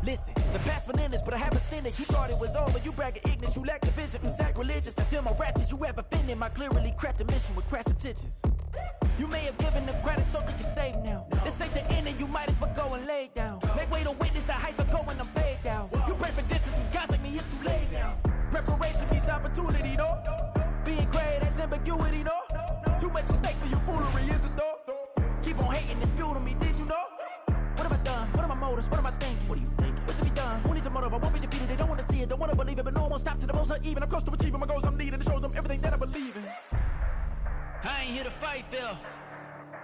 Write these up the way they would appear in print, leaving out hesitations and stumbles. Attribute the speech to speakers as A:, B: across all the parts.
A: Listen, the past bananas, but I haven't seen it. You thought it was over, you bragging ignorance, you lack the vision from sacrilegious. I feel my raptors, you ever offended my clearly crafted mission with crass intentions. You may have given the credit so they can save now. This ain't the end and you might as well go and lay down. Make way to witness the heights are going, I'm paid down. You pray for distance with guys like me, it's too late now. Preparation means opportunity, no? Being great, that's ambiguity, no? Too much at stake for your foolery, is it though? Keep on hating, it's fuel to me, did you know? What have I done? What are my motives? What am I thinking? What are you thinking? What's to be done? Who needs a motive? I won't be defeated. They don't want to see it, don't want to believe it, but no one will stop to the most uneven. I'm close to achieving my goals. I'm needing to show them everything that I believe in. I ain't here to fight, Phil.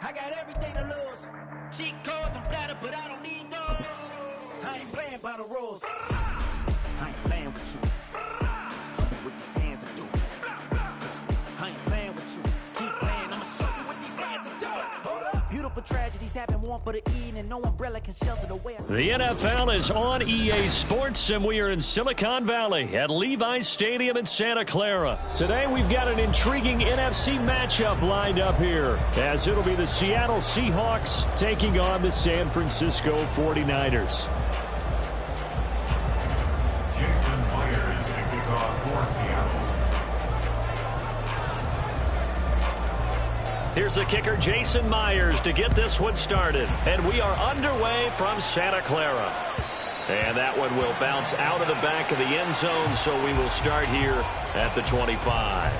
A: I got everything to lose. Cheat codes and flatter, but I don't need those. I ain't playing by the rules. I ain't playing with you. Show you what these hands are doing. I ain't playing with you. Keep playing. I'ma show you what these hands are doing. Hold up. Beautiful tragedies happen, one for the Eden, and no umbrella can shelter the way.
B: The NFL is on EA Sports, and we are in Silicon Valley at Levi's Stadium in Santa Clara. Today, we've got an intriguing NFC matchup lined up here, as it'll be the Seattle Seahawks taking on the San Francisco 49ers.
C: Jason Myers taking on for Seattle.
B: Here's the kicker, Jason Myers, to get this one started. And we are underway from Santa Clara. And that one will bounce out of the back of the end zone, so we will start here at the 25.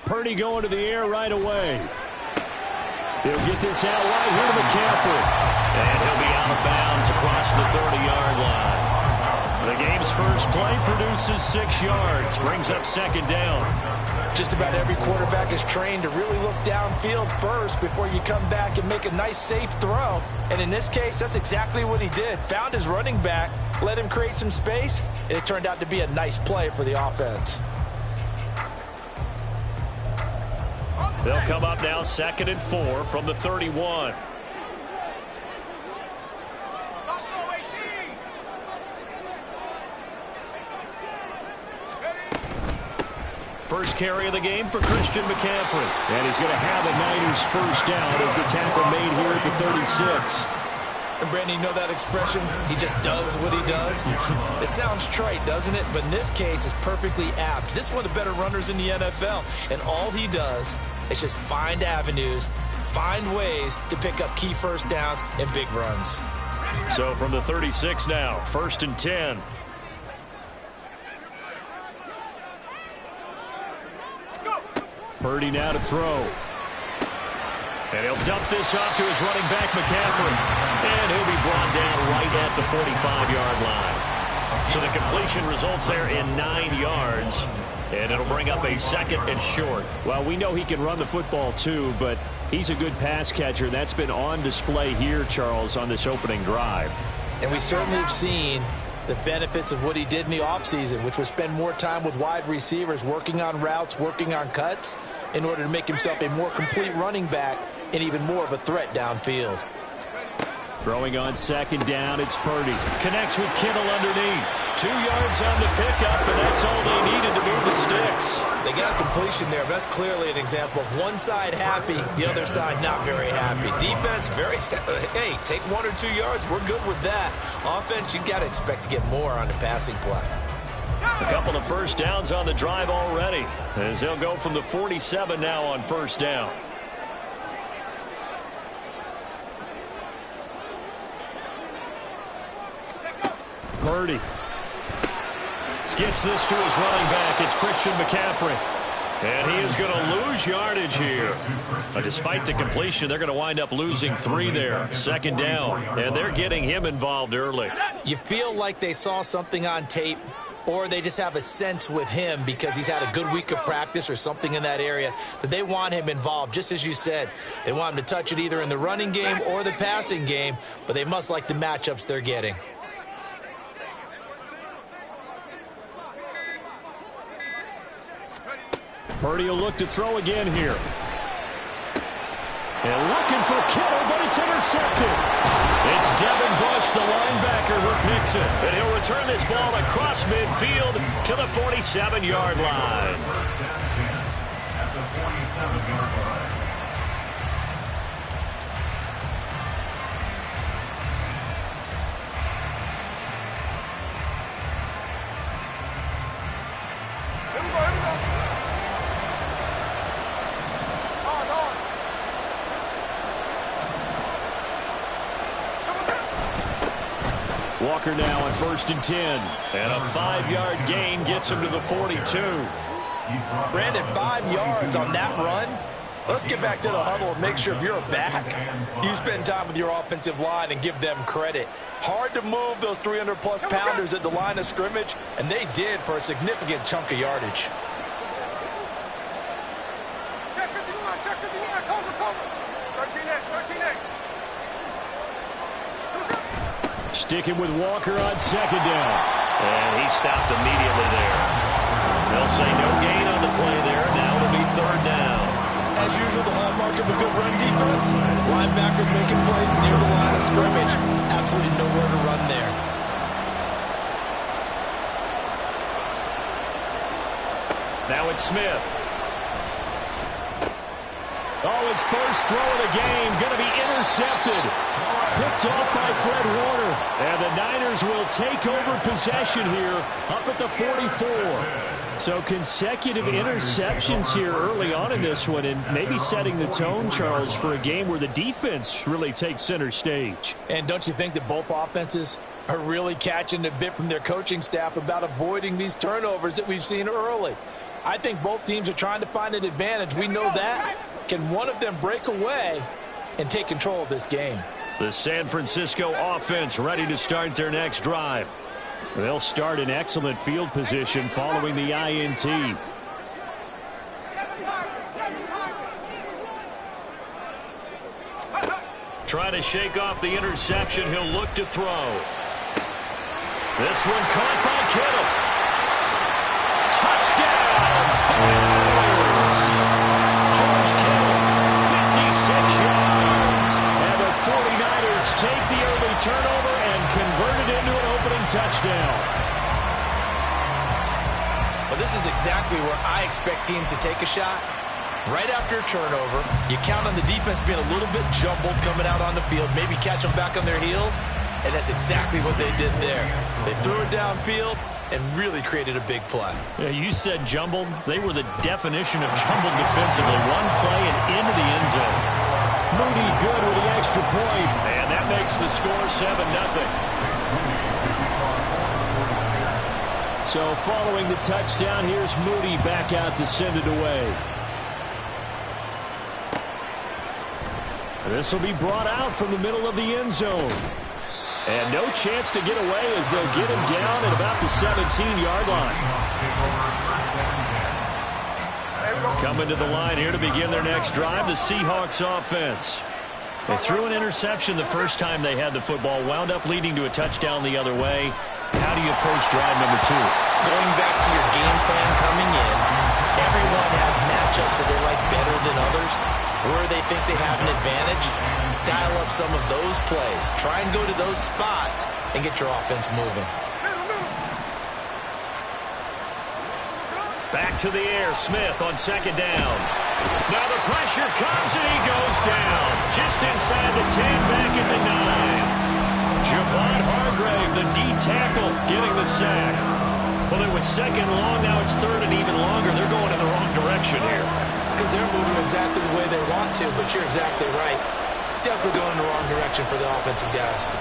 B: Purdy going to the air right away. They'll get this out right here to McCaffrey. And he'll be out of bounds across the 30-yard line. The game's first play produces 6 yards, brings up second down.
D: Just about every quarterback is trained to really look downfield first before you come back and make a nice, safe throw. And in this case, that's exactly what he did. Found his running back, let him create some space, and it turned out to be a nice play for the offense.
B: They'll come up now 2nd and 4 from the 31. First carry of the game for Christian McCaffrey.
E: And he's going to have a Niners first down as the tackle made here at the 36.
D: And Brandon, you know that expression? He just does what he does. It sounds trite, doesn't it? But in this case, it's perfectly apt. This is one of the better runners in the NFL. And all he does is just find avenues, find ways to pick up key first downs and big runs.
B: So from the 36 now, 1st and 10.
E: Purdy now to throw.
B: And he'll dump this off to his running back, McCaffrey. And he'll be brought down right at the 45-yard line. So the completion results there in 9 yards. And it'll bring up a 2nd and short.
E: Well, we know he can run the football too, but he's a good pass catcher. That's been on display here, Charles, on this opening drive.
D: And we certainly have seen the benefits of what he did in the offseason, which was spend more time with wide receivers, working on routes, working on cuts, in order to make himself a more complete running back and even more of a threat downfield.
E: Throwing on 2nd down, it's Purdy.
B: Connects with Kittle underneath. 2 yards on the pickup, and that's all they needed to move the sticks.
D: They got a completion there, but that's clearly an example of one side happy, the other side not very happy. Defense, very, hey, take 1 or 2 yards, we're good with that. Offense, you got to expect to get more on the passing play.
B: A couple of first downs on the drive already, as they'll go from the 47 now on first down.
E: Purdy
B: gets this to his running back. It's Christian McCaffrey. And he is going to lose yardage here. Despite the completion, they're going to wind up losing 3 there. 2nd down. And they're getting him involved early.
D: You feel like they saw something on tape, or they just have a sense with him because he's had a good week of practice or something in that area that they want him involved. Just as you said, they want him to touch it either in the running game or the passing game, but they must like the matchups they're getting.
B: Purdy will look to throw again here. And looking for Kittle, but it's intercepted. It's Devin Bush, the linebacker, who picks it. And he'll return this ball across midfield to the 47-yard line.
C: First down 10 at the 47-yard line.
B: Walker now on 1st and 10. And a 5-yard gain gets him to the 42.
D: Brandon, 5 yards on that run. Let's get back to the huddle and make sure if you're a back, you spend time with your offensive line and give them credit. Hard to move those 300-plus pounders at the line of scrimmage, and they did for a significant chunk of yardage.
F: Check 51, check 51, cover. 13X.
B: Sticking with Walker on 2nd down.
E: And he stopped immediately there. They'll say no gain on the play there. Now it'll be 3rd down.
D: As usual, the hallmark of a good run defense, linebackers making plays near the line of scrimmage. Absolutely nowhere to run there.
B: Now it's Smith. Oh, his first throw of the game going to be intercepted. Picked off by Fred Warner. And the Niners will take over possession here up at the 44. So consecutive interceptions here early on in this one, and maybe setting the tone, Charles, for a game where the defense really takes center stage.
D: And don't you think that both offenses are really catching a bit from their coaching staff about avoiding these turnovers that we've seen early? I think both teams are trying to find an advantage. We know that. Can one of them break away and take control of this game?
B: The San Francisco offense ready to start their next drive. They'll start in excellent field position following the INT. Trying to shake off the interception. He'll look to throw. This one caught by Kittle. Touchdown! George Kittle, 56 yards. And the 49ers take the early turnover and convert it into an opening touchdown.
D: Well, this is exactly where I expect teams to take a shot. Right after a turnover, you count on the defense being a little bit jumbled coming out on the field, maybe catch them back on their heels, and that's exactly what they did there. They threw it downfield and really created a big play.
B: Yeah, you said jumbled. They were the definition of jumbled defensively. One play and into the end zone. Moody good with the extra point, and that makes the score 7-0. So following the touchdown, here's Moody back out to send it away. This will be brought out from the middle of the end zone. And no chance to get away as they'll get him down at about the 17-yard line. Coming to the line here to begin their next drive, the Seahawks offense. They threw an interception the first time they had the football, wound up leading to a touchdown the other way. How do you approach drive number 2?
D: Going back to your game plan coming in, everyone has matchups that they like better than others, where they think they have an advantage. Dial up some of those plays. Try and go to those spots and get your offense moving.
B: Back to the air, Smith on 2nd down. Now the pressure comes and he goes down. Just inside the 10, back at the 9. Javon Hargrave, the D tackle, getting the sack. Well, it was 2nd long, now it's 3rd and even longer. They're going in the wrong direction here.
D: Because they're moving exactly the way they want to, but you're exactly right. Definitely going in the wrong direction for the offensive guys.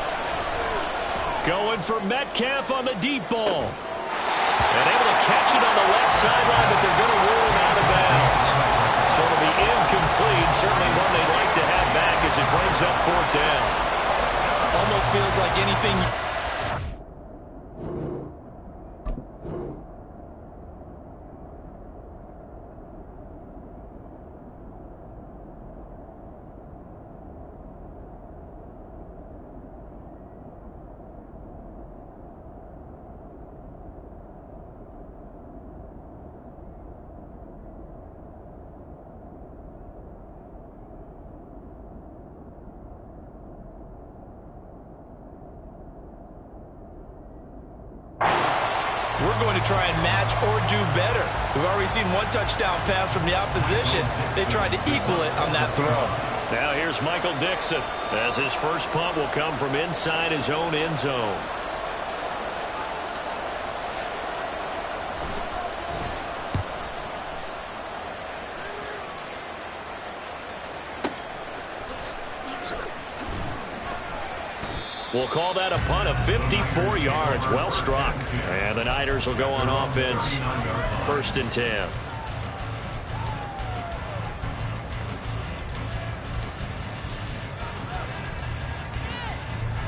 B: Going for Metcalf on the deep ball. And able to catch it on the left sideline, but they're going to rule him out of bounds. So it'll be incomplete. Certainly one they'd like to have back as it brings up 4th down.
D: Almost feels like anything. we're going to try and match or do better. We've already seen one touchdown pass from the opposition. They tried to equal it on that throw.
B: Now here's Michael Dixon as his first punt will come from inside his own end zone. We'll call that a punt of 54 yards. Well struck. And the Niners will go on offense. 1st and 10.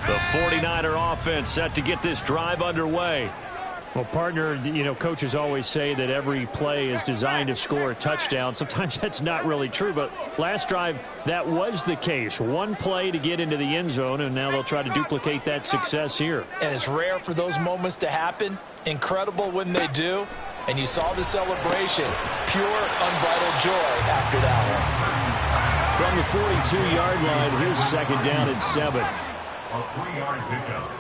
B: The 49er offense set to get this drive underway.
E: Well, partner, you know, coaches always say that every play is designed to score a touchdown. Sometimes that's not really true, but last drive, that was the case. One play to get into the end zone, and now they'll try to duplicate that success here.
D: And it's rare for those moments to happen. Incredible when they do. And you saw the celebration. Pure, unbridled joy after that
B: one. From the 42-yard line, here's 2nd down and 7.
C: A 3-yard pickup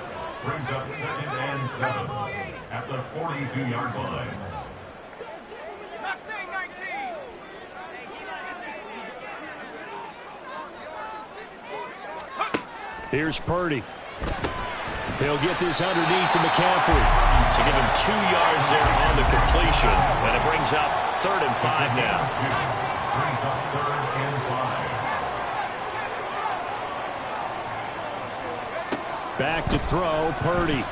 C: brings up 2nd and 7 at the 42-yard line.
F: Mustang 19.
B: Here's Purdy. He'll get this underneath to McCaffrey. So give him 2 yards there on the completion. And it brings up 3rd and 5 now.
C: Brings up 3rd and 5.
B: Back to throw, Purdy.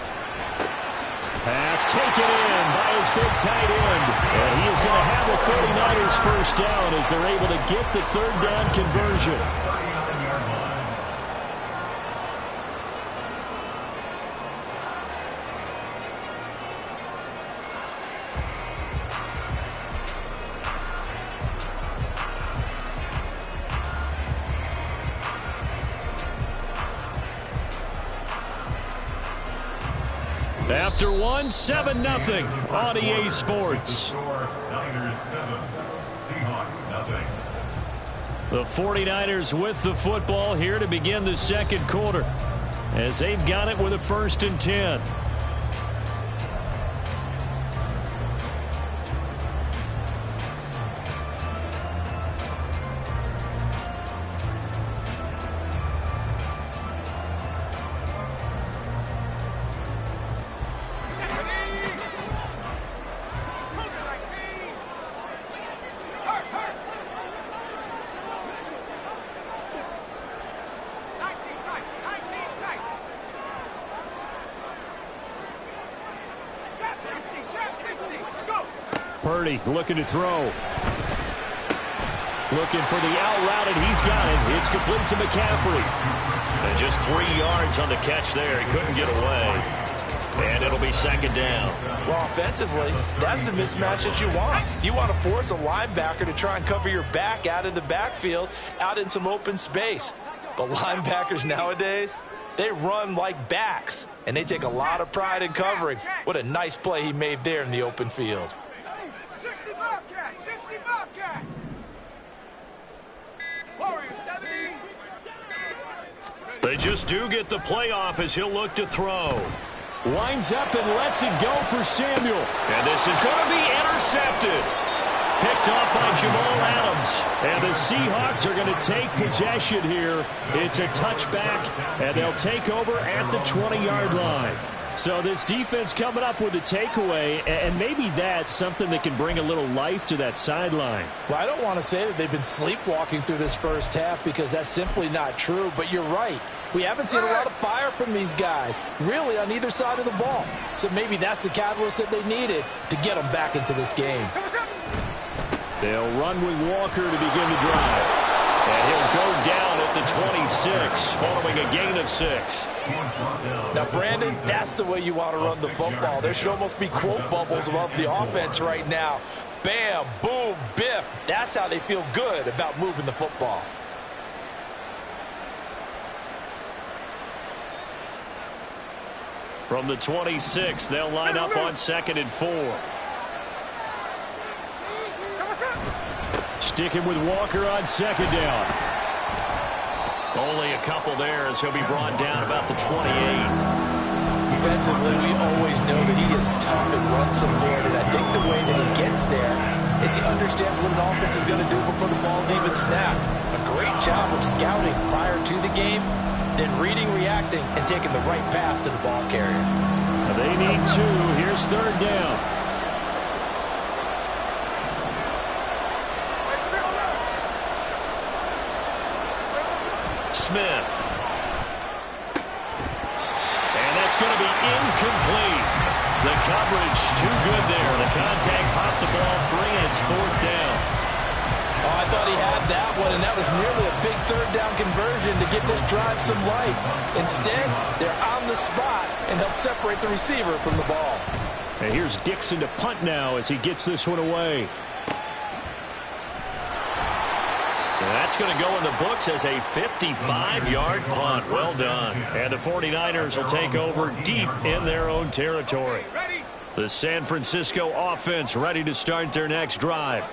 B: Pass taken in by his big tight end. And he is going to have the 49ers first down as they're able to get the 3rd down conversion.
C: 39-yard line.
B: After one, 7-0 on EA Sports.
C: Niners 7, Seahawks nothing.
B: The 49ers with the football here to begin the 2nd quarter as they've got it with a 1st and 10. Purdy looking to throw. Looking for the out route, and he's got it. It's complete to McCaffrey. And just 3 yards on the catch there. He couldn't get away. And it'll be 2nd down.
D: Well, offensively, that's the mismatch that you want. You want to force a linebacker to try and cover your back out of the backfield, out in some open space. But linebackers nowadays, they run like backs, and they take a lot of pride in covering. What a nice play he made there in the open field.
F: 60 Bobcat, 60 Bobcat. Warrior 70.
B: They just do get the playoff as he'll look to throw. Winds up and lets it go for Samuel. And this is going to be intercepted. Picked off by Jamal Adams. And the Seahawks are going to take possession here. It's a touchback, and they'll take over at the 20-yard line. So this defense coming up with a takeaway, and maybe that's something that can bring a little life to that sideline.
D: Well, I don't want to say that they've been sleepwalking through this first half because that's simply not true, but you're right. We haven't seen a lot of fire from these guys, really, on either side of the ball. So maybe that's the catalyst that they needed to get them back into this game.
B: They'll run with Walker to begin the drive. And he'll go down at the 26, following a gain of 6.
D: Now, Brandon, that's the way you want to run the football. There should almost be quote bubbles above the offense right now. Bam, boom, biff. That's how they feel good about moving the football.
B: From the 26, they'll line up on 2nd and 4. Sticking with Walker on 2nd down. Only a couple there as he'll be brought down about the 28.
D: defensively, we always know that he is tough and run support, and I think the way that he gets there is he understands what an offense is going to do before the ball's even snapped. A great job of scouting prior to the game, then reading, reacting, and taking the right path to the ball carrier.
E: They need 2. Here's third down.
B: Smith. And that's going to be incomplete. The coverage too good there. The contact popped the ball free, and it's fourth down.
D: Oh, I thought he had that one, and that was nearly a big third down conversion to get this drive some life. Instead, they're on the spot and help separate the receiver from the ball.
E: And here's Dixon to punt now as he gets this one away.
B: And that's going to go in the books as a 55-yard punt. Well done. And the 49ers will take over deep in their own territory. The San Francisco offense ready to start their next drive.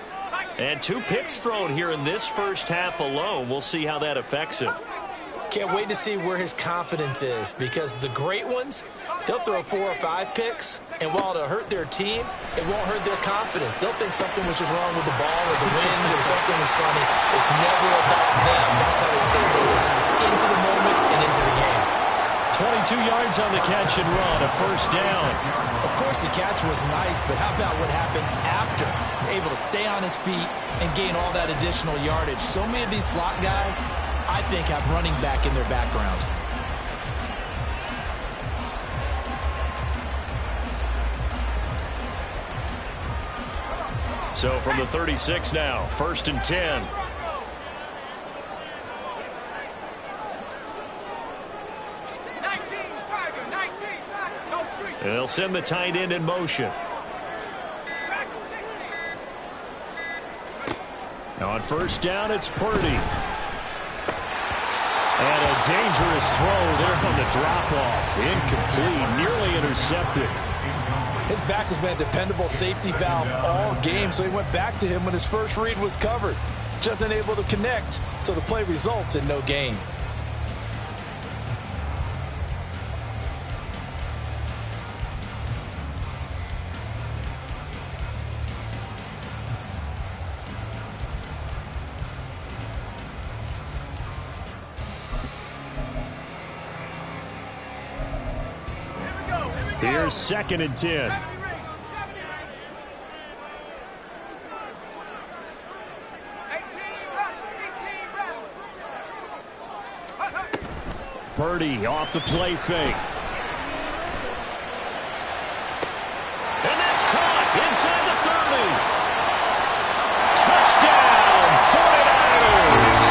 B: And 2 picks thrown here in this first half alone. We'll see how that affects him.
D: Can't wait to see where his confidence is, because the great ones, they'll throw 4 or 5 picks, and while it'll hurt their team, it won't hurt their confidence. They'll think something was just wrong with the ball or the wind or something was funny. It's never about them. That's how they stay so into the moment and into the game.
B: 22 yards on the catch and run, a first down.
D: Of course, the catch was nice, but how about what happened after? Able to stay on his feet and gain all that additional yardage. So many of these slot guys, I think, have running back in their background.
B: So from the 36 now, first and 10. And they'll send the tight end in motion.
E: Now on first down, it's Purdy. And a dangerous throw there on the drop-off. Incomplete, nearly intercepted.
G: His back has been a dependable safety valve all game, so he went back to him when his first read was covered. Just unable to connect, so the play results in no gain.
E: Here's second and 10. Purdy off the play fake.
B: And that's caught inside the 30. Touchdown, 49ers.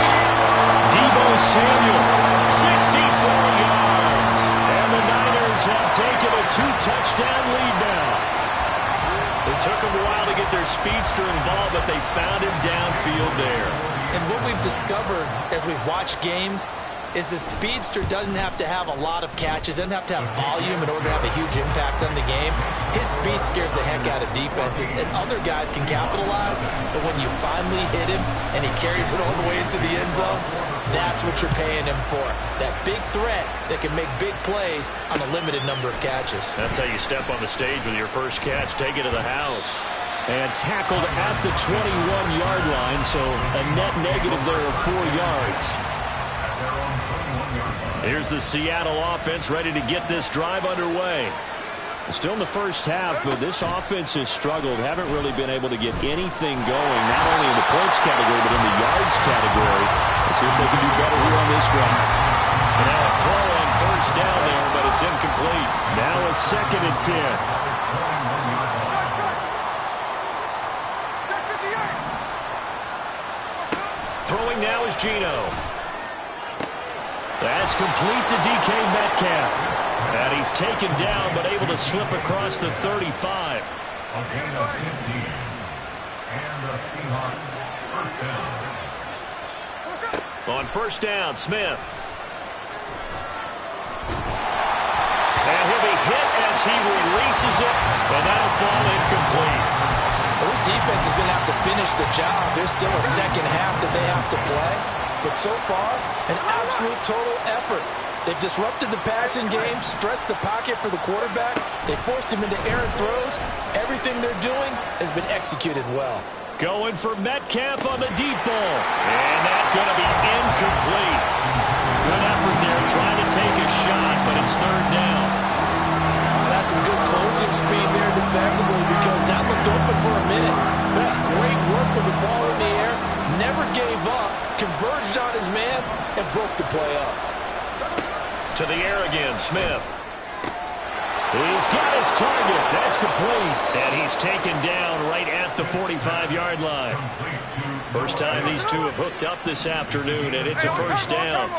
B: Deebo Samuel, 64 yards. And the Niners have taken a 2-touchdown lead now. It took them a while to get their speedster involved, but they found him downfield there.
D: And what we've discovered as we've watched games is the speedster doesn't have to have a lot of catches, doesn't have to have volume in order to have a huge impact on the game. His speed scares the heck out of defenses, and other guys can capitalize, but when you finally hit him and he carries it all the way into the end zone, that's what you're paying him for. That big threat that can make big plays on a limited number of catches.
B: That's how you step on the stage with your first catch. Take it to the house.
E: And tackled at the 21-yard line, so a net negative there of 4 yards.
B: Here's the Seattle offense ready to get this drive underway.
E: Still in the first half, but this offense has struggled. Haven't really been able to get anything going, not only in the points category, but in the yards category. Let's see if they can do better here on this drive.
B: And now a throw on first down there, but it's incomplete.
E: Now a second and 10.
B: Throwing now is Geno. That's complete to DK Metcalf. And he's taken down, but able to slip across the 35.
C: A gain of 15. And the Seahawks first down.
B: On first down, Smith. And he'll be hit as he releases it, and that'll fall incomplete.
D: Well, this defense is going to have to finish the job. There's still a second half that they have to play. But so far, an absolute total effort.
G: They've disrupted the passing game, stressed the pocket for the quarterback. They forced him into errant throws. Everything they're doing has been executed well.
B: Going for Metcalf on the deep ball. And that's going to be incomplete. Good effort there trying to take a shot, but it's third down.
G: That's some good closing speed there defensively because that looked open for a minute. That's great work with the ball in the air. Never gave up, converged on his man, and broke the play up.
B: To the air again, Smith. He's got his target. That's complete. And he's taken down right at the 45-yard line. First time these two have hooked up this afternoon, and it's a first down.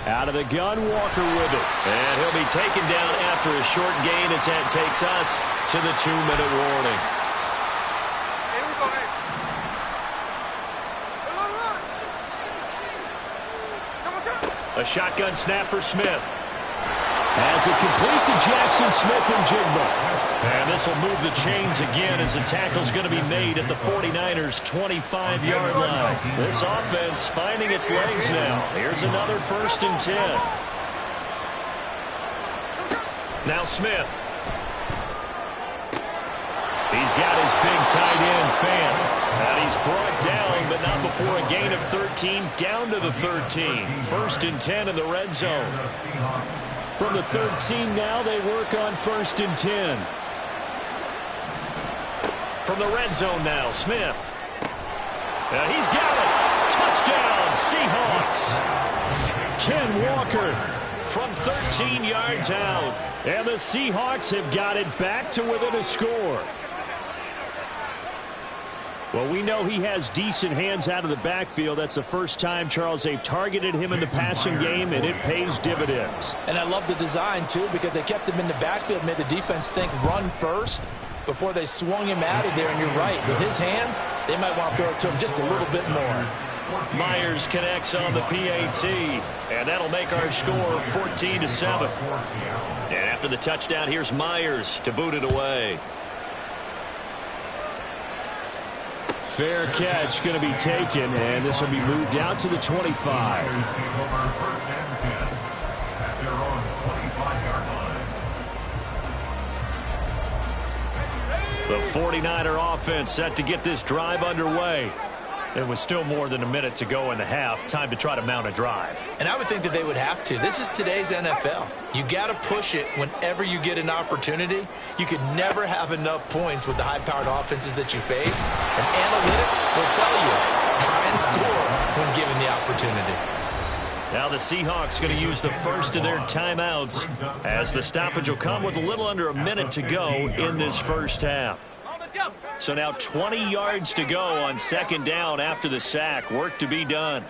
B: Out of the gun, Walker with it. And he'll be taken down after a short gain as that takes us to the 2-minute warning. A shotgun snap for Smith. As it complete to Jackson Smith and Jigba. And this will move the chains again as the tackle's going to be made at the 49ers' 25-yard line. This offense finding its legs now. Here's another 1st and 10. Now Smith. He's got his big tight end, Fant. And he's brought down, but not before a gain of 13, down to the 13. 1st and 10 in the red zone. From the 13 now, they work on 1st and 10. From the red zone now, Smith. He's got it. Touchdown, Seahawks. Ken Walker from 13 yards out. And the Seahawks have got it back to within a score. Well, we know he has decent hands out of the backfield. That's the first time, Charles, they've targeted him in the passing game, and it pays dividends.
G: And I love the design, too, because they kept him in the backfield, made the defense think run first before they swung him out of there. And you're right, with his hands, they might want to throw it to him just a little bit more.
B: Myers connects on the PAT, and that'll make our score 14-7. And after the touchdown, here's Myers to boot it away.
E: Fair catch going to be taken, and this will be moved out to the 25.
B: The 49er offense set to get this drive underway. There was still more than a minute to go in the half. Time to try to mount a drive.
D: And I would think that they would have to. This is today's NFL. You got to push it whenever you get an opportunity. You could never have enough points with the high-powered offenses that you face. And analytics will tell you, try and score when given the opportunity.
B: Now the Seahawks going to use the first of their timeouts as the stoppage will come with a little under a minute to go in this first half. So now 20 yards to go on 2nd down after the sack. Work to be done.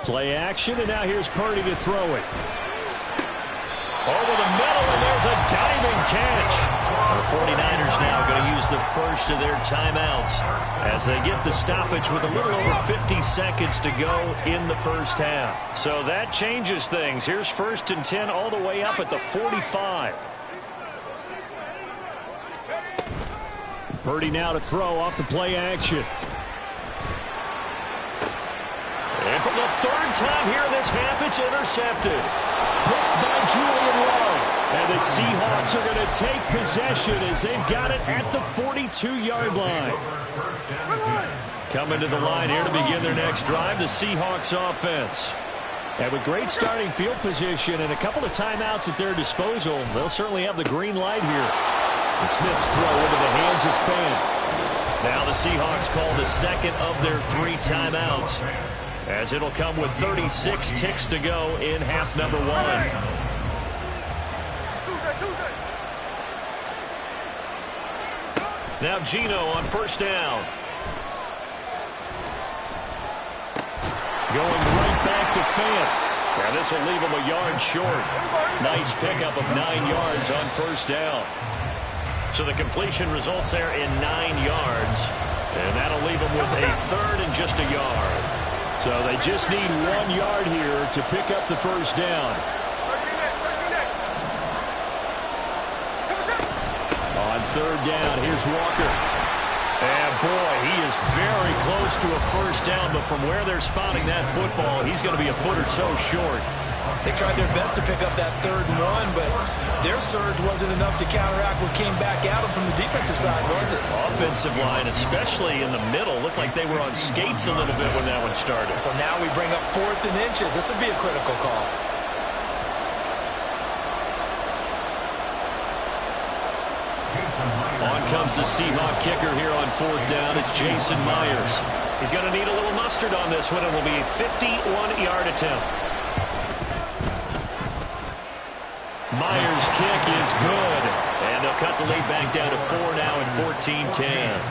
E: Play action, and now here's Purdy to throw it.
B: Over the middle, and there's a diving catch. The 49ers now going to use the first of their timeouts as they get the stoppage with a little over 50 seconds to go in the first half. So that changes things. Here's 1st and 10 all the way up at the 45.
E: Purdy now to throw off the play action.
B: And for the 3rd time here in this half, it's intercepted. Picked by Julian Love. And the Seahawks are going to take possession as they've got it at the 42-yard line. Coming to the line here to begin their next drive, the Seahawks offense. And with great starting field position and a couple of timeouts at their disposal, they'll certainly have the green light here. The Smith's throw into the hands of Fant. Now the Seahawks call the second of their 3 timeouts, as it'll come with 36 ticks to go in half number 1. Now Geno on 1st down. Going right back to Fant. Now this will leave him a yard short. Nice pickup of 9 yards on 1st down. So the completion results there in 9 yards. And that'll leave him with a 3rd and just a yard.
E: So they just need 1 yard here to pick up the 1st down. On third down. Here's Walker. And, boy, he is very close to a first down, but from where they're spotting that football, he's going to be a foot or so short.
D: They tried their best to pick up that 3rd and 1, but their surge wasn't enough to counteract what came back at them from the defensive side, was it?
E: Offensive line, especially in the middle, looked like they were on skates a little bit when that one started.
D: So now we bring up 4th and inches. This would be a critical call.
E: On comes the Seahawk kicker here on 4th down. It's Jason Myers. He's going to need a little mustard on this one. It will be a 51-yard attempt. Myers' kick is good. And they'll cut the lead back down to 4 now at 14-10.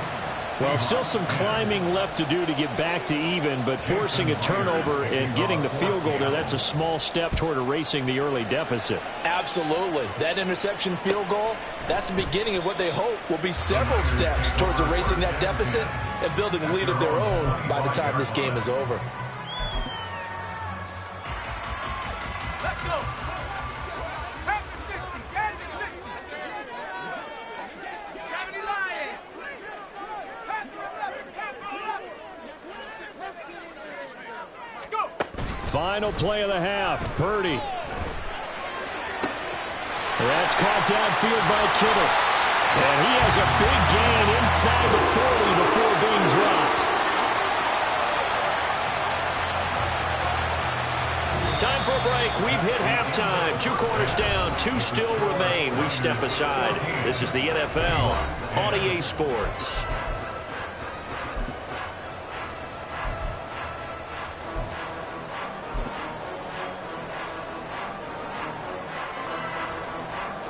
E: Well, still some climbing left to do to get back to even, but forcing a turnover and getting the field goal there, that's a small step toward erasing the early deficit.
G: Absolutely. That interception field goal, that's the beginning of what they hope will be several steps towards erasing that deficit and building a lead of their own by the time this game is over.
F: Let's go. Back to 60. Back to 60. 70 Lions. Back to 11. Back to 11. Let's go.
E: Final play of the half. Purdy. That's caught downfield by Kittle. And he has a big gain inside the 40 before being dropped. Time for a break. We've hit halftime. 2 quarters down. 2 still remain. We step aside. This is the NFL on EA Sports.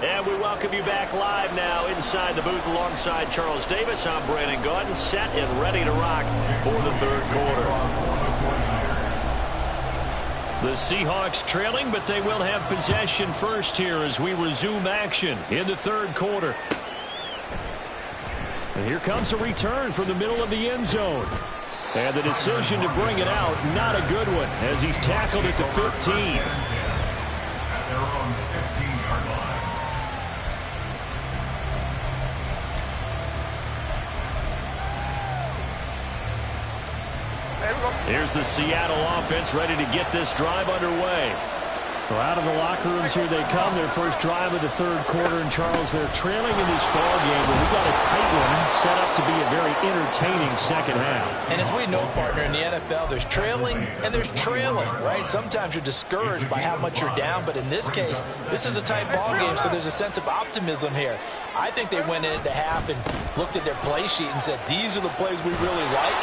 E: And we welcome you back live now inside the booth alongside Charles Davis. I'm Brandon Gaudin, set and ready to rock for the 3rd quarter. The Seahawks trailing, but they will have possession first here as we resume action in the 3rd quarter. And here comes a return from the middle of the end zone. And the decision to bring it out, not a good one, as he's tackled at the 15.
C: At their own 15-yard line.
E: Here's the Seattle offense ready to get this drive underway. Well, out of the locker rooms here they come. Their first drive of the 3rd quarter. And, Charles, they're trailing in this ball game, but we've got a tight one set up to be a very entertaining second half.
G: And as we know, partner, in the NFL, there's trailing and there's trailing, right? Sometimes you're discouraged by how much you're down, but in this case, this is a tight ball game, so there's a sense of optimism here. I think they went into half and looked at their play sheet and said, these are the plays we really like.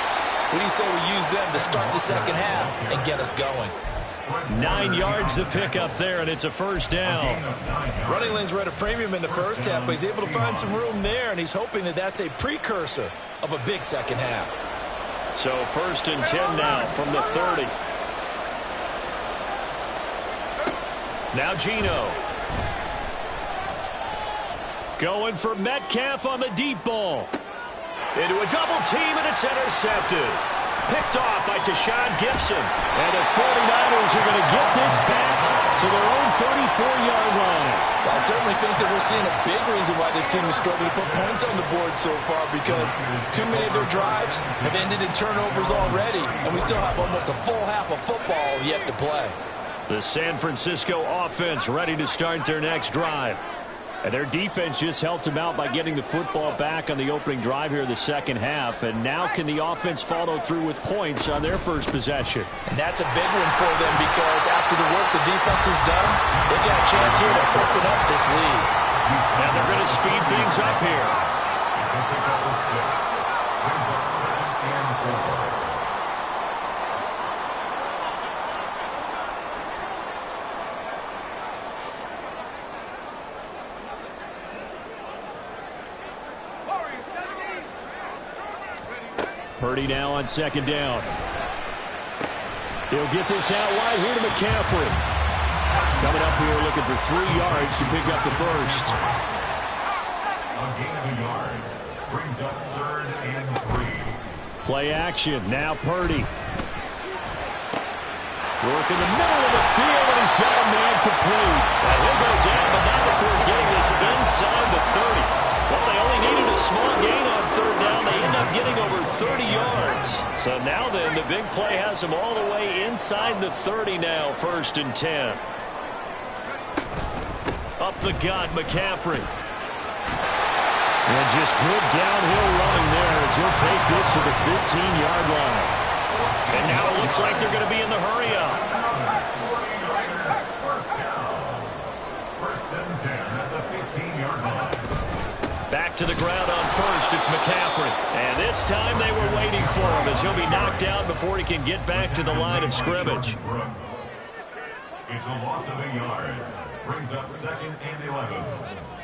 G: What do you say we use them to start the second half and get us going?
E: 9 yards to pick up there, and it's a first down.
D: Running lanes were at a premium in the first half, but he's able to find some room there, and he's hoping that that's a precursor of a big second half.
E: So 1st and 10 now from the 30. Now Geno. Going for Metcalf on the deep ball. Into a double team, and it's intercepted. Picked off by Tashawn Gibson. And the 49ers are going to get this back to their own 34-yard line.
G: I certainly think that we're seeing a big reason why this team is struggling to put points on the board so far, because too many of their drives have ended in turnovers already, and we still have almost a full half of football yet to play.
E: The San Francisco offense ready to start their next drive. And their defense just helped them out by getting the football back on the opening drive here in the second half. And now can the offense follow through with points on their first possession?
G: And that's a big one for them, because after the work the defense has done, they've got a chance here to open up this lead.
E: And they're going to speed things up here.
C: Pick up the 6. Brings up 2nd and 4.
E: Purdy now on 2nd down. He'll get this out wide here to McCaffrey. Coming up here looking for 3 yards to pick up the first.
C: A gain of a yard. Brings up 3rd and 3.
E: Play action. Now Purdy. Work in the middle of the field, and he's got a man complete. And he'll go down, but not before getting this inside the 30.
B: Well, they only needed a small gain on third down. They end up getting over 30 yards. So now then, the big play has them all the way inside the 30 now, 1st and 10. Up the gut, McCaffrey.
E: And just good downhill running there as he'll take this to the 15-yard line.
B: And now it looks like they're going to be in the hurry-up.
C: First and 10 at the 15-yard line.
B: Back to the ground on first. It's McCaffrey. And this time they were waiting for him as he'll be knocked down before he can get back to the line of scrimmage.
C: It's a loss of a yard. Brings up 2nd and 11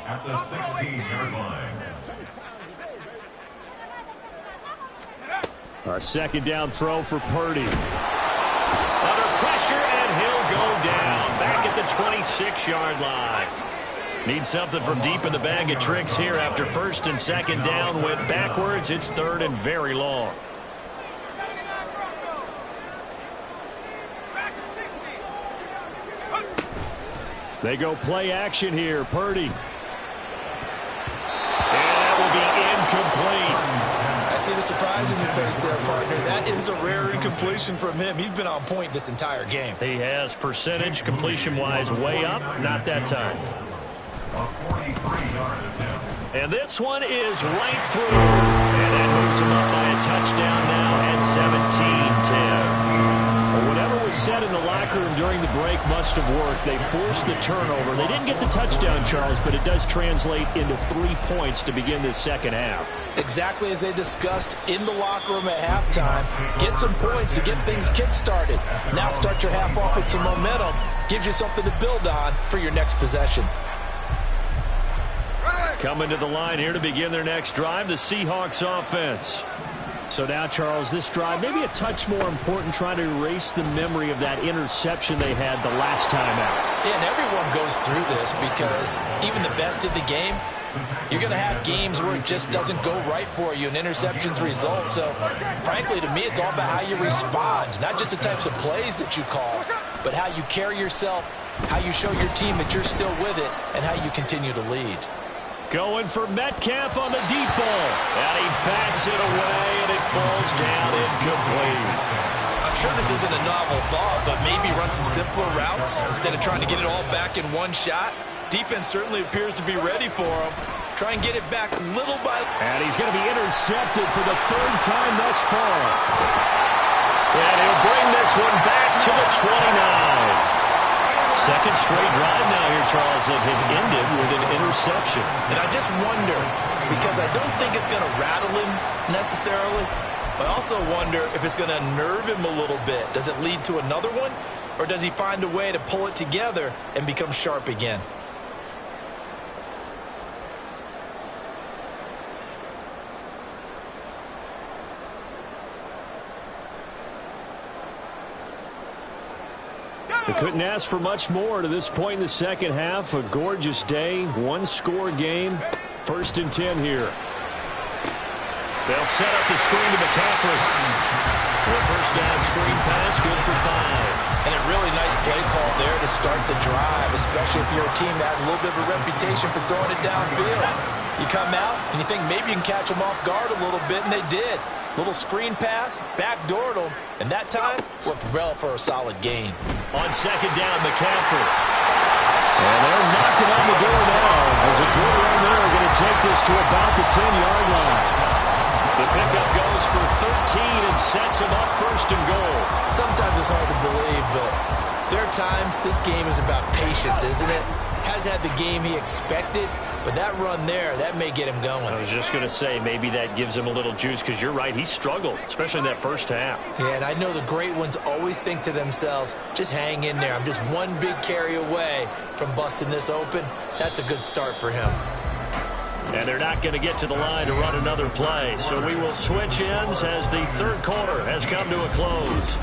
C: at the 16-yard line.
E: A 2nd down throw for Purdy.
B: Under pressure, and he'll go down. Back at the 26-yard line. Need something from deep in the bag of tricks here after 1st and 2nd down. Went backwards. It's 3rd and very long.
E: They go play action here. Purdy.
B: And that will be incomplete.
D: I see the surprise in your face there, partner. That is a rare incompletion from him. He's been on point this entire game.
B: He has percentage completion-wise way up. Not that time.
C: A 43-yard attempt.
B: And this one is right through. And that moves him up by a touchdown now at 17-10.
E: Whatever was said in the locker room during the break must have worked. They forced the turnover. They didn't get the touchdown, Charles, but it does translate into 3 points to begin this second half.
G: Exactly as they discussed in the locker room at halftime. Get some points to get things kick-started. Now start your half off with some momentum. Gives you something to build on for your next possession.
B: Coming to the line here to begin their next drive, the Seahawks offense.
E: So now, Charles, this drive maybe a touch more important, trying to erase the memory of that interception they had the last time out.
G: Yeah, and everyone goes through this because even the best in the game, you're going to have games where it just doesn't go right for you and interceptions result. So, frankly, to me, it's all about how you respond, not just the types of plays that you call, but how you carry yourself, how you show your team that you're still with it, and how you continue to lead.
B: Going for Metcalf on the deep ball. And he bats it away, and it falls down incomplete.
D: I'm sure this isn't a novel thought, but maybe run some simpler routes instead of trying to get it all back in one shot. Defense certainly appears to be ready for him. Try and get it back little by...
E: And he's going to be intercepted for the 3rd time thus far.
B: And he'll bring this one back to the 29. Second straight drive now here, Charles, that had ended with an interception.
G: And I just wonder, because I don't think it's going to rattle him necessarily, but I also wonder if it's going to nerve him a little bit. Does it lead to another one? Or does he find a way to pull it together and become sharp again?
E: They couldn't ask for much more to this point in the second half. A gorgeous day, one-score game. 1st and 10 here.
B: They'll set up the screen to McCaffrey. The first down screen pass, good for 5.
G: And a really nice play call there to start the drive, especially if you're a team that has a little bit of a reputation for throwing it downfield. You come out and you think maybe you can catch them off guard a little bit, and they did. Little screen pass, backdoored them, and that time worked well for a solid gain.
B: On 2nd down, McCaffrey.
E: And they're knocking on the door now. As a good run there, going to take this to about the 10-yard line.
B: The pickup goes for 13 and sets him up 1st and goal.
G: Sometimes it's hard to believe, but there are times this game is about patience, isn't it? Has had the game he expected, but that run there, that may get him going.
B: I was just going to say, maybe that gives him a little juice, because you're right, he struggled, especially in that first half.
G: Yeah, and I know the great ones always think to themselves, just hang in there. I'm just one big carry away from busting this open. That's a good start for him.
B: And they're not going to get to the line to run another play, so we will switch ends as the 3rd quarter has come to a close.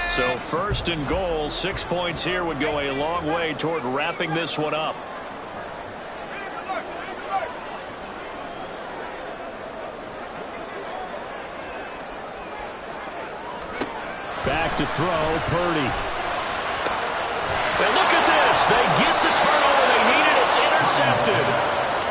B: So 1st and goal, 6 points here would go a long way toward wrapping this one up.
E: Back to throw, Purdy.
B: And look at this. They get the turnover they needed. It's intercepted.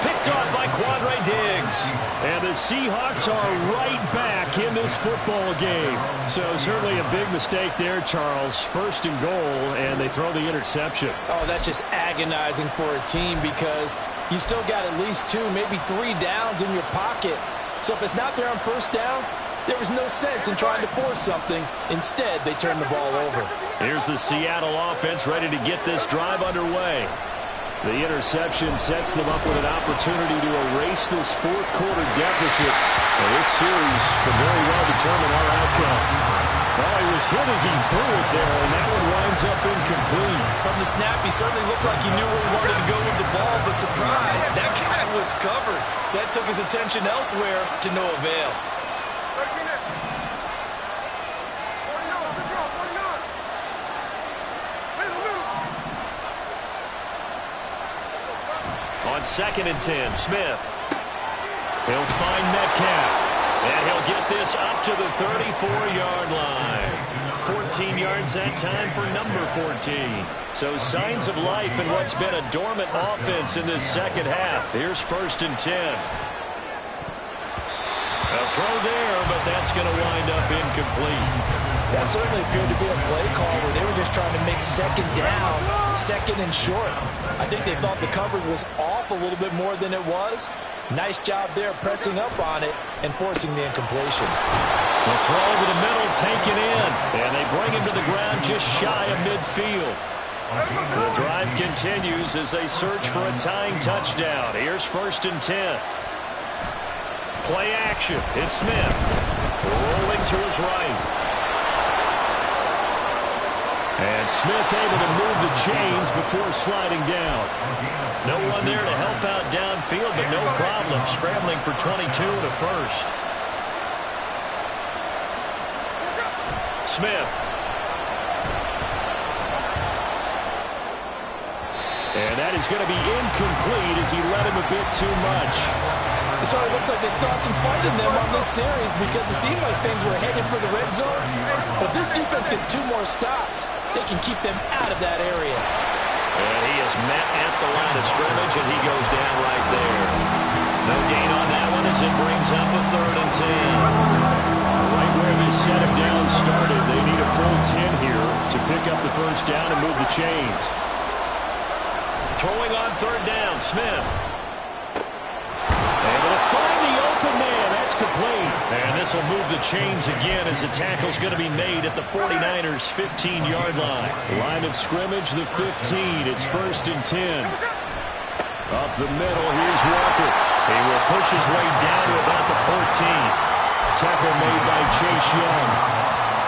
B: Picked off by Quandre Diggs.
E: And the Seahawks are right back in this football game. So certainly a big mistake there, Charles. First and goal, and they throw the interception.
G: Oh, that's just agonizing for a team because you still got at least 2, maybe 3 downs in your pocket. So if it's not there on first down, there was no sense in trying to force something. Instead, they turn the ball over.
B: Here's the Seattle offense ready to get this drive underway.
E: The interception sets them up with an opportunity to erase this fourth quarter deficit. And this series could very well determine our outcome. Well, he was hit as he threw it there, and that one winds up incomplete.
D: From the snap, he certainly looked like he knew where he wanted to go with the ball, but surprise, that guy was covered. So that took his attention elsewhere to no avail.
B: On 2nd and 10, Smith. He'll find Metcalf. And he'll get this up to the 34-yard line. 14 yards that time for number 14. So signs of life in what's been a dormant offense in this second half. Here's 1st and 10. A throw there, but that's going to wind up incomplete.
G: That certainly appeared to be a play call where they were just trying to make second down, second and short. I think they thought the coverage was off a little bit more than it was. Nice job there pressing up on it and forcing the incompletion.
B: The throw over the middle taken in, and they bring him to the ground just shy of midfield. The drive continues as they search for a tying touchdown. Here's 1st and 10. Play action. It's Smith. Rolling to his right. And Smith able to move the chains before sliding down. No one there to help out downfield, but no problem scrambling for 22 and a first. Smith. And that is going to be incomplete as he led him a bit too much.
G: It sort of looks like they still have some fight in them on this series because it seemed like things were headed for the red zone. But this defense gets 2 more stops. They can keep them out of that area.
B: And he is met at the line of scrimmage, and he goes down right there. No gain on that one as it brings up a 3rd and 10.
E: Right where this set him down started, they need a full 10 here to pick up the first down and move the chains.
B: Throwing on 3rd down, Smith. Able to find the open man. That's complete. And this will move the chains again as the tackle's going to be made at the 49ers' 15-yard line.
E: Line of scrimmage, the 15. It's 1st and 10. Up the middle, here's Walker.
B: He will push his way down to about the 14.
E: Tackle made by Chase Young.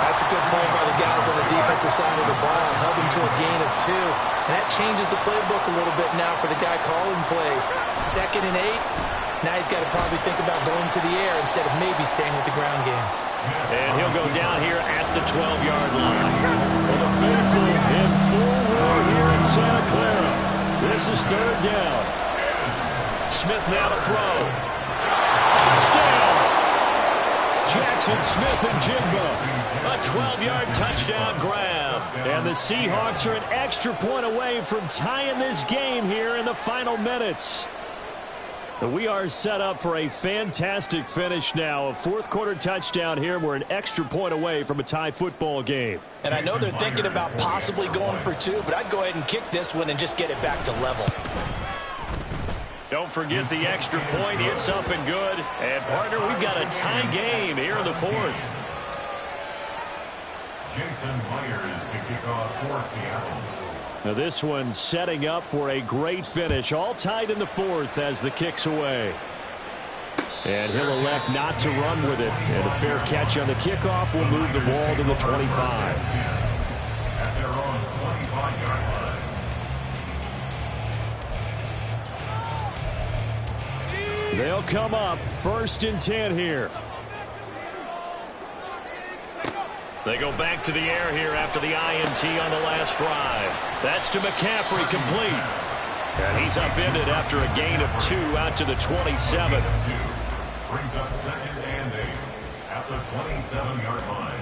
G: That's a good play by the guys on the defensive side of the ball. Held him to a gain of 2. And that changes the playbook a little bit now for the guy calling plays. 2nd and 8. Now he's got to probably think about going to the air instead of maybe staying with the ground game.
B: And he'll go down here at the 12-yard line.
E: Well, the faithful in full roar here in Santa Clara. This is 3rd down.
B: Smith now to throw.
E: Touchdown! Jackson Smith and Jigba.
B: A 12-yard touchdown grab.
E: And the Seahawks are an extra point away from tying this game here in the final minutes. We are set up for a fantastic finish now. A 4th quarter touchdown here. We're an extra point away from a tie football game.
G: And I know they're thinking about possibly going for 2, but I'd go ahead and kick this one and just get it back to level.
B: Don't forget the extra point. It's up and good. And, partner, we've got a tie game here in the 4th.
C: Jason Myers to kick off for Seattle.
E: Now this one setting up for a great finish. All tied in the 4th as the kick's away. And he'll elect not to run with it. And a fair catch on the kickoff will move the ball to the 25.
C: At their own 25-yard line.
E: They'll come up 1st and 10 here.
B: They go back to the air here after the INT on the last drive. That's to McCaffrey, complete. And he's upended after a gain of 2 out to the 27.
C: Brings up 2nd and 8 at the 27-yard line.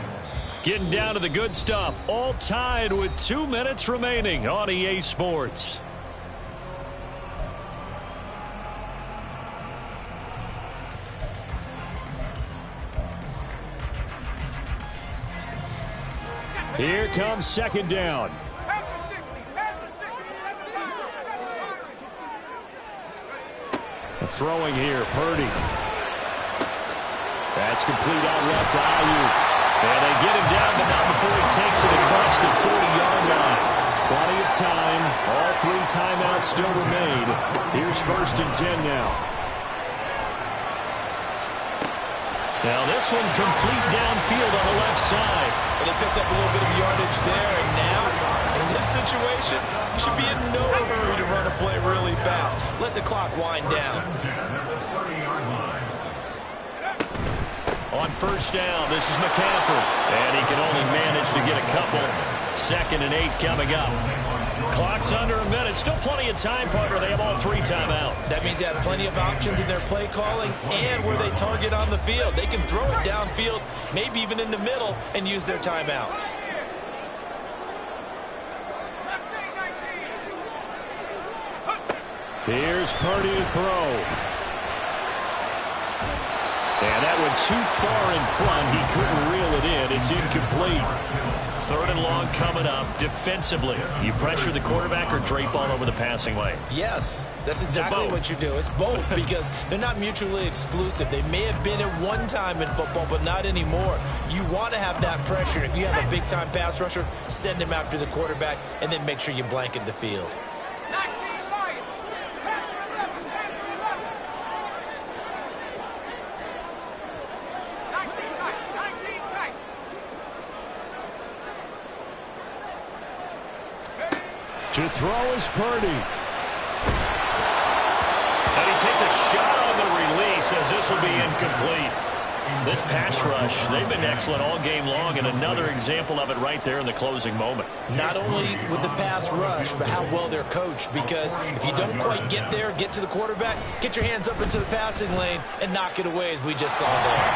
B: Getting down to the good stuff. All tied with 2 minutes remaining on EA Sports. Here comes second down. Throwing here, Purdy. That's complete out left to Ayuk. And they get him down, but not before he takes it across the 40-yard line. Plenty of time. All 3 timeouts still remain. Here's 1st and 10 now. Now this one complete downfield on the left side.
D: And they picked up a little bit of yardage there. And now, in this situation, should be in no hurry to run a play really fast. Let the clock wind down.
B: On 1st down, this is McCaffrey. And he can only manage to get a couple. 2nd and 8 coming up. Clock's under a minute. Still plenty of time, partner. They have all 3 timeout.
D: That means they have plenty of options in their play calling and where they target on the field. They can throw it downfield, maybe even in the middle, and use their timeouts.
B: Here's Purdy to throw. And that one too far in front. He couldn't reel it in. It's incomplete. 3rd and long coming up. Defensively, you pressure the quarterback or drape all over the passing lane?
D: Yes, that's exactly what you do. It's both because they're not mutually exclusive. They may have been at one time in football, but not anymore. You want to have that pressure. If you have a big-time pass rusher, send him after the quarterback, and then make sure you blanket the field.
B: To throw is Purdy. And he takes a shot on the release as this will be incomplete. This pass rush, they've been excellent all game long, and another example of it right there in the closing moment.
D: Not only with the pass rush, but how well they're coached, because if you don't quite get there, get to the quarterback, get your hands up into the passing lane and knock it away as we just saw there.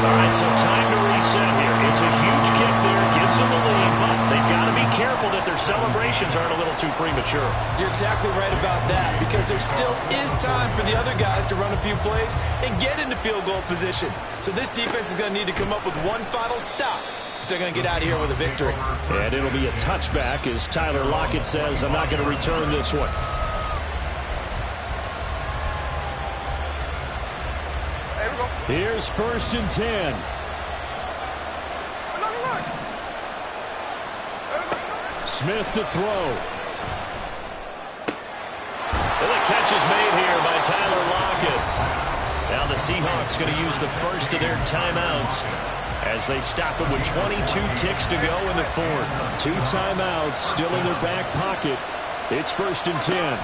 B: All right, so time to reset here. It's a huge kick there, gives them the lead, but they've got to be careful that their celebrations aren't a little too premature.
D: You're exactly right about that, because there still is time for the other guys to run a few plays and get into field goal position. So this defense is going to need to come up with one final stop if they're going to get out of here with a victory.
B: And it'll be a touchback as Tyler Lockett says, I'm not going to return this one. Here's 1st and 10. Smith to throw. Well, the catch is made here by Tyler Lockett. Now the Seahawks going to use the first of their timeouts as they stop it with 22 ticks to go in the 4th. 2 timeouts still in their back pocket. It's 1st and 10.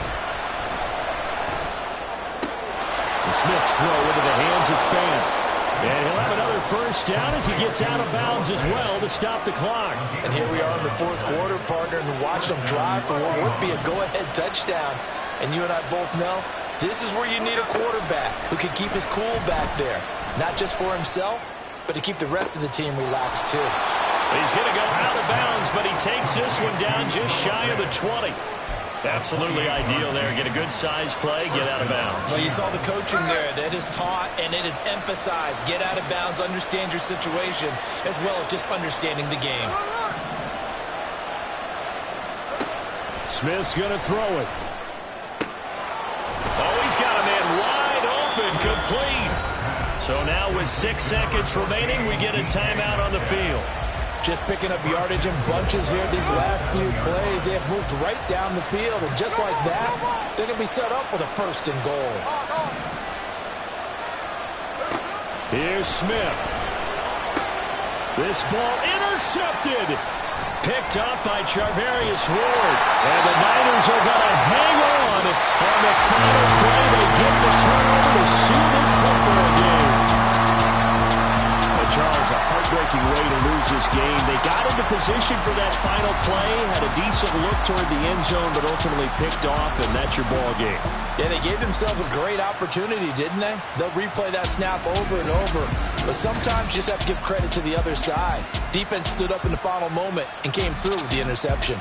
B: And Smith's throw into the hands of Fant. And he'll have another 1st down as he gets out of bounds as well to stop the clock.
D: And here we are in the 4th quarter, partner, and watch them drive for what would be a go-ahead touchdown. And you and I both know this is where you need a quarterback who can keep his cool back there. Not just for himself, but to keep the rest of the team relaxed too.
B: He's going to go out of bounds, but he takes this one down just shy of the 20. Absolutely ideal there. Get a good size play, get out of bounds.
D: Well, you saw the coaching there. That is taught and it is emphasized. Get out of bounds, understand your situation, as well as just understanding the game.
B: Smith's going to throw it. Oh, he's got a man wide open, complete. So now with 6 seconds remaining, we get a timeout on the field.
D: Just picking up yardage in bunches here these last few plays. They have moved right down the field, and just like that, they're going to be set up with a 1st and goal.
B: Here's Smith. This ball intercepted. Picked up by Charvarius Ward. And the Niners are going to hang on the final play. They get the turnover to seal this football game. Charles, a heartbreaking way to lose this game. They got into position for that final play, had a decent look toward the end zone, but ultimately picked off, and that's your ball game.
D: Yeah, they gave themselves a great opportunity, didn't they? They'll replay that snap over and over,
G: But sometimes you just have to give credit to the other side. Defense stood up in the final moment and came through with the interception.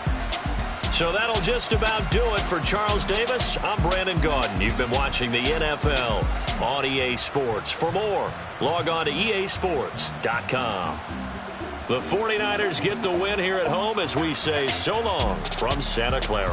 B: So that'll just about do it for Charles Davis. I'm Brandon Gaudin. You've been watching the NFL on EA Sports. For more, log on to easports.com. The 49ers get the win here at home as we say so long from Santa Clara.